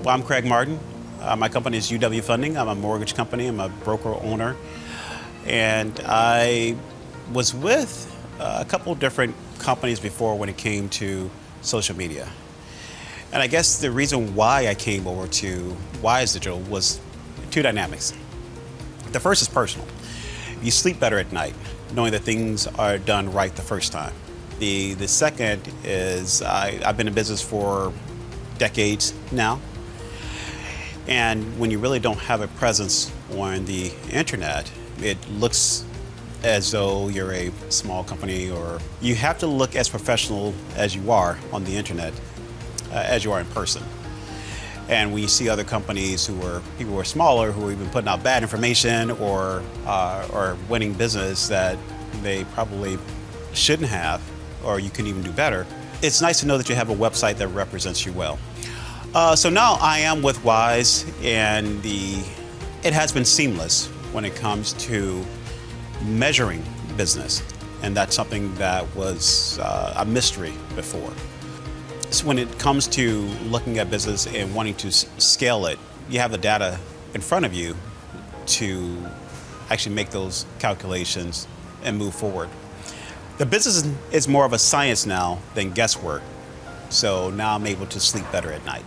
Well, I'm Craig Martin. My company is UW Funding. I'm a mortgage company. I'm a broker owner. And I was with a couple different companies before when it came to social media. And I guess the reason why I came over to Wise Digital was two dynamics. The first is personal. You sleep better at night, knowing that things are done right the first time. The second is I've been in business for decades now. And when you really don't have a presence on the internet, it looks as though you're a small company, or you have to look as professional as you are on the internet as you are in person. And we see other companies people who are smaller, who are even putting out bad information or winning business that they probably shouldn't have, or you can even do better. It's nice to know that you have a website that represents you well. So now I am with Wise, and it has been seamless when it comes to measuring business, and that's something that was a mystery before. So when it comes to looking at business and wanting to scale it, you have the data in front of you to actually make those calculations and move forward. The business is more of a science now than guesswork, so now I'm able to sleep better at night.